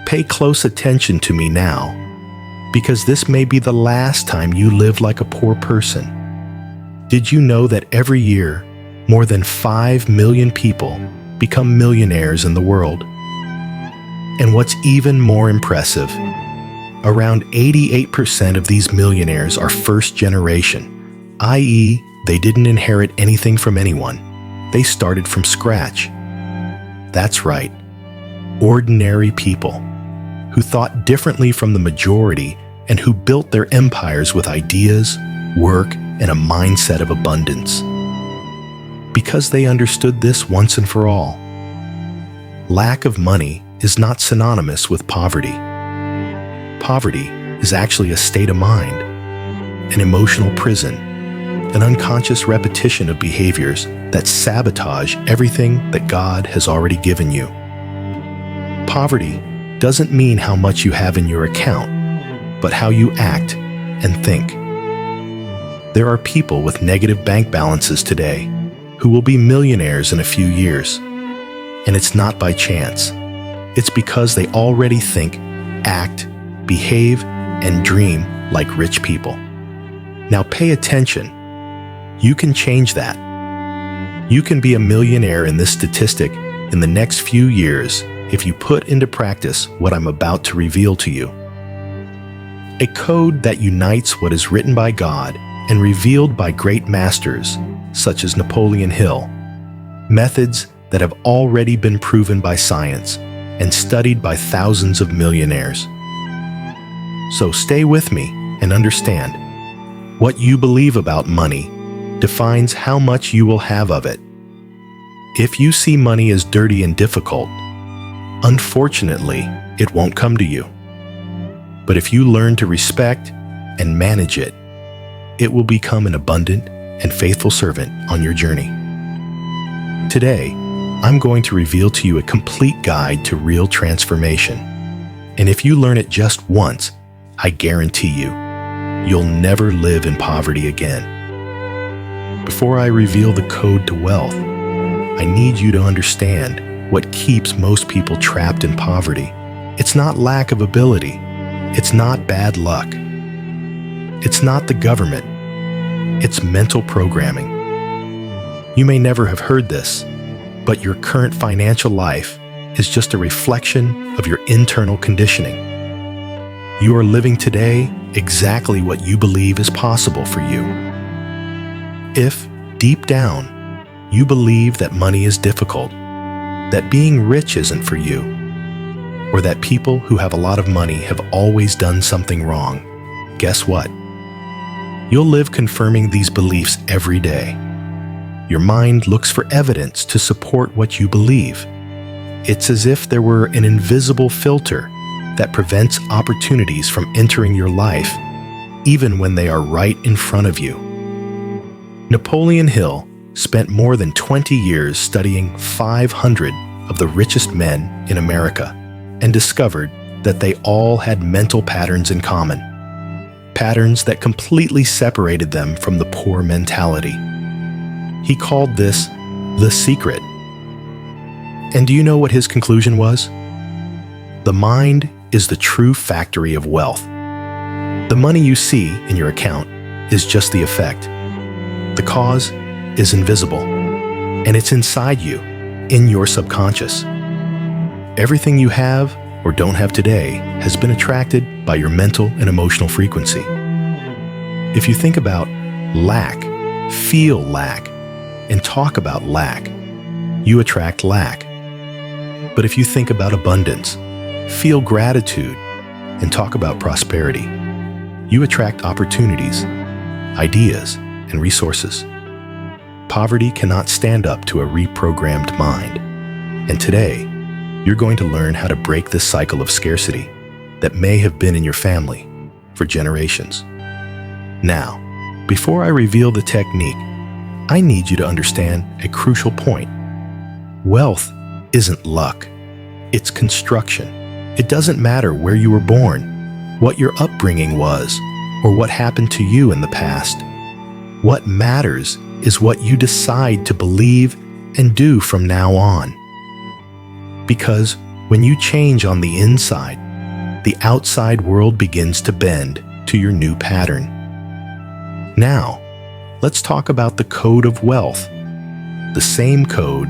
Pay close attention to me now, because this may be the last time you live like a poor person. Did you know that every year, more than 5 million people become millionaires in the world? And what's even more impressive, around 88% of these millionaires are first generation, i.e., they didn't inherit anything from anyone. They started from scratch. That's right, ordinary people who thought differently from the majority and who built their empires with ideas, work, and a mindset of abundance. Because they understood this once and for all. Lack of money is not synonymous with poverty. Poverty is actually a state of mind, an emotional prison, an unconscious repetition of behaviors that sabotage everything that God has already given you. Poverty doesn't mean how much you have in your account, but how you act and think. There are people with negative bank balances today who will be millionaires in a few years. And it's not by chance. It's because they already think, act, behave, and dream like rich people. Now pay attention. You can change that. You can be a millionaire in this statistic in the next few years if you put into practice what I'm about to reveal to you. A code that unites what is written by God and revealed by great masters, such as Napoleon Hill, methods that have already been proven by science and studied by thousands of millionaires. So stay with me and understand, what you believe about money defines how much you will have of it. If you see money as dirty and difficult, unfortunately, it won't come to you. But if you learn to respect and manage it, it will become an abundant and faithful servant on your journey. Today, I'm going to reveal to you a complete guide to real transformation. And if you learn it just once, I guarantee you, you'll never live in poverty again. Before I reveal the code to wealth, I need you to understand what keeps most people trapped in poverty. It's not lack of ability. It's not bad luck. It's not the government. It's mental programming. You may never have heard this, but your current financial life is just a reflection of your internal conditioning. You are living today exactly what you believe is possible for you. If, deep down, you believe that money is difficult, that being rich isn't for you, or that people who have a lot of money have always done something wrong, guess what? You'll live confirming these beliefs every day. Your mind looks for evidence to support what you believe. It's as if there were an invisible filter that prevents opportunities from entering your life, even when they are right in front of you. Napoleon Hill spent more than 20 years studying 500 of the richest men in America and discovered that they all had mental patterns in common. Patterns that completely separated them from the poor mentality. He called this the secret. And do you know what his conclusion was? The mind is the true factory of wealth. The money you see in your account is just the effect. The cause is invisible, and it's inside you, in your subconscious. Everything you have or don't have today has been attracted by your mental and emotional frequency. If you think about lack, feel lack, and talk about lack, you attract lack. But if you think about abundance, feel gratitude, and talk about prosperity, you attract opportunities, ideas, and resources. Poverty cannot stand up to a reprogrammed mind. And today, you're going to learn how to break this cycle of scarcity that may have been in your family for generations. Now, before I reveal the technique, I need you to understand a crucial point. Wealth isn't luck. It's construction. It doesn't matter where you were born, what your upbringing was, or what happened to you in the past. What matters is what you decide to believe and do from now on. Because When you change on the inside, the outside world begins to bend to your new pattern. Now, let's talk about the code of wealth, the same code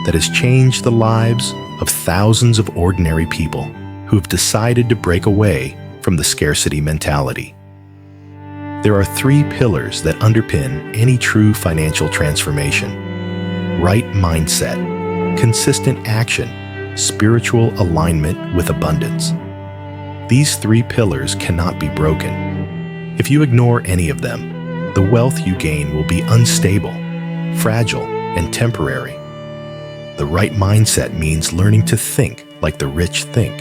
that has changed the lives of thousands of ordinary people who have decided to break away from the scarcity mentality. There are 3 pillars that underpin any true financial transformation: right mindset, consistent action, spiritual alignment with abundance. These 3 pillars cannot be broken. If you ignore any of them, the wealth you gain will be unstable, fragile, and temporary. The right mindset means learning to think like the rich think.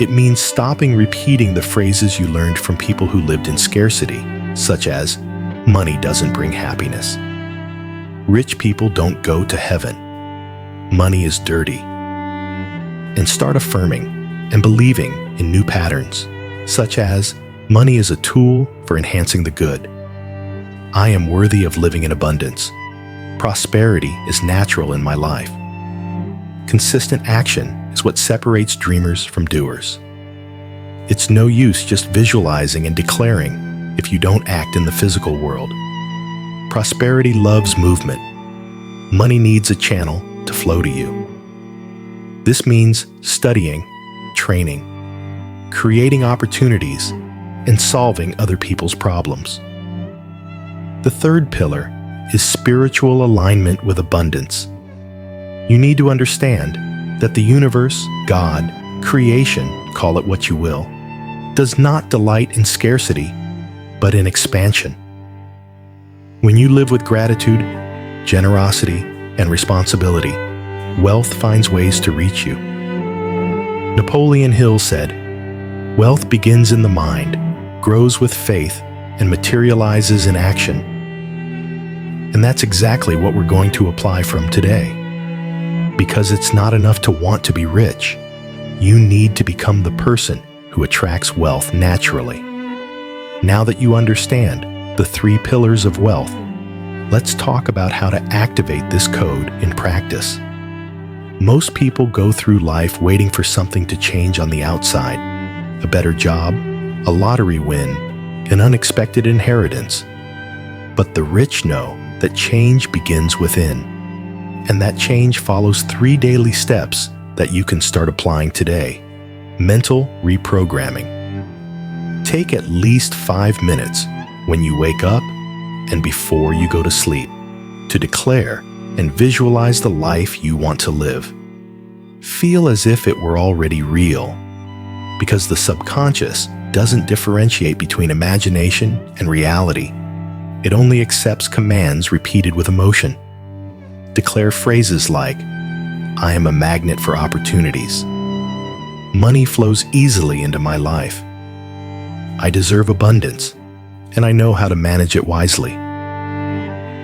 It means stopping repeating the phrases you learned from people who lived in scarcity, such as, "Money doesn't bring happiness." "Rich people don't go to heaven." "Money is dirty." And start affirming and believing in new patterns, such as, "Money is a tool for enhancing the good." "I am worthy of living in abundance." "Prosperity is natural in my life." Consistent action is what separates dreamers from doers. It's no use just visualizing and declaring if you don't act in the physical world. Prosperity loves movement. Money needs a channel to flow to you. This means studying, training, creating opportunities, and solving other people's problems. The 3rd pillar is spiritual alignment with abundance. You need to understand that the universe, God, creation, call it what you will, does not delight in scarcity, but in expansion. When you live with gratitude, generosity, and responsibility, wealth finds ways to reach you. Napoleon Hill said, "Wealth begins in the mind, grows with faith, and materializes in action." And that's exactly what we're going to apply from today. Because it's not enough to want to be rich. You need to become the person who attracts wealth naturally. Now that you understand the 3 pillars of wealth, let's talk about how to activate this code in practice. Most people go through life waiting for something to change on the outside: a better job, a lottery win, an unexpected inheritance. But the rich know that change begins within, and that change follows 3 daily steps that you can start applying today. Mental reprogramming. Take at least 5 minutes when you wake up and before you go to sleep to declare and visualize the life you want to live. Feel as if it were already real, because the subconscious doesn't differentiate between imagination and reality. It only accepts commands repeated with emotion. Declare phrases like, "I am a magnet for opportunities." "Money flows easily into my life." "I deserve abundance, and I know how to manage it wisely."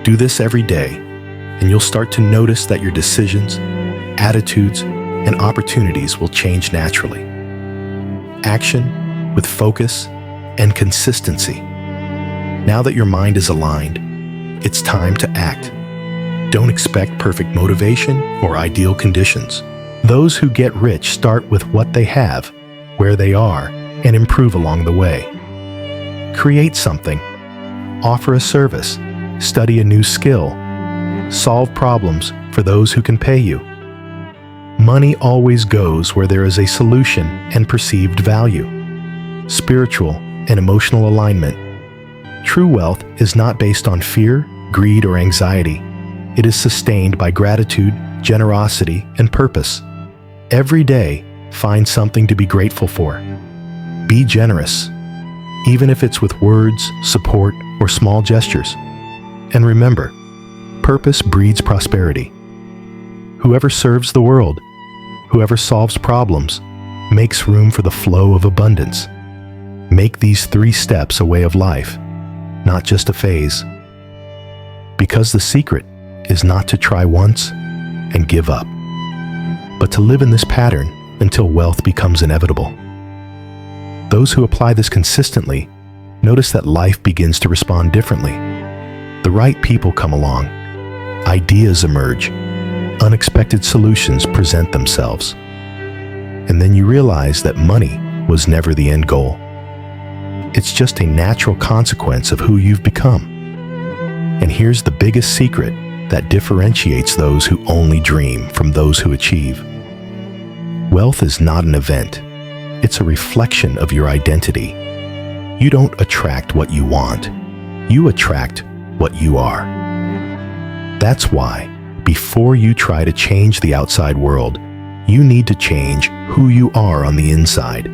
Do this every day, and you'll start to notice that your decisions, attitudes, and opportunities will change naturally. Action with focus and consistency. Now that your mind is aligned, it's time to act. Don't expect perfect motivation or ideal conditions. Those who get rich start with what they have, where they are, and improve along the way. Create something. Offer a service. Study a new skill. Solve problems for those who can pay you. Money always goes where there is a solution and perceived value. Spiritual and emotional alignment. True wealth is not based on fear, greed, or anxiety. It is sustained by gratitude, generosity, and purpose. Every day, find something to be grateful for. Be generous, even if it's with words, support, or small gestures. And remember, purpose breeds prosperity. Whoever serves the world, whoever solves problems, makes room for the flow of abundance. Make these 3 steps a way of life, not just a phase. Because the secret is not to try once and give up, but to live in this pattern until wealth becomes inevitable. Those who apply this consistently notice that life begins to respond differently. The right people come along, ideas emerge, unexpected solutions present themselves. And then you realize that money was never the end goal. It's just a natural consequence of who you've become. And here's the biggest secret that differentiates those who only dream from those who achieve. Wealth is not an event. It's a reflection of your identity. You don't attract what you want. You attract what you are. That's why, before you try to change the outside world, you need to change who you are on the inside.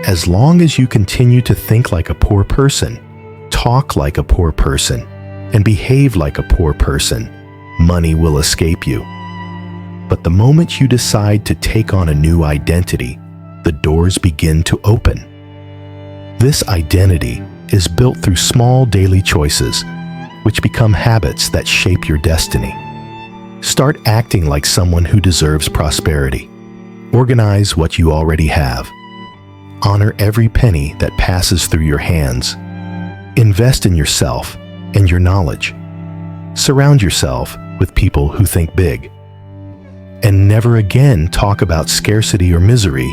As long as you continue to think like a poor person, talk like a poor person, and behave like a poor person, money will escape you. But the moment you decide to take on a new identity, the doors begin to open. This identity is built through small daily choices, which become habits that shape your destiny. Start acting like someone who deserves prosperity. Organize what you already have. Honor every penny that passes through your hands. Invest in yourself and your knowledge. Surround yourself with people who think big. And never again talk about scarcity or misery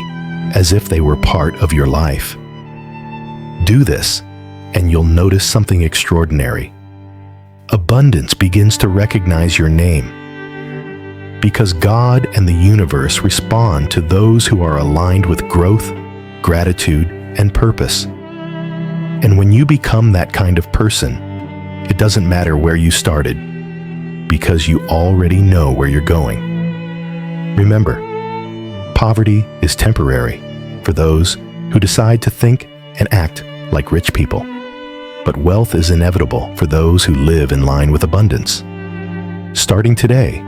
as if they were part of your life. Do this, and you'll notice something extraordinary. Abundance begins to recognize your name. Because God and the universe respond to those who are aligned with growth, gratitude, and purpose. And when you become that kind of person, it doesn't matter where you started, because you already know where you're going. Remember, poverty is temporary for those who decide to think and act like rich people. But wealth is inevitable for those who live in line with abundance. Starting today,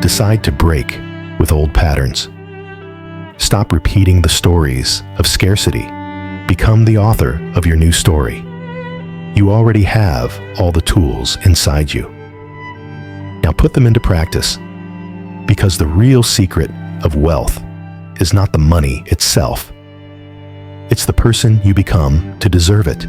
decide to break with old patterns. Stop repeating the stories of scarcity. Become the author of your new story. You already have all the tools inside you. Now put them into practice, because the real secret of wealth is not the money itself. It's the person you become to deserve it.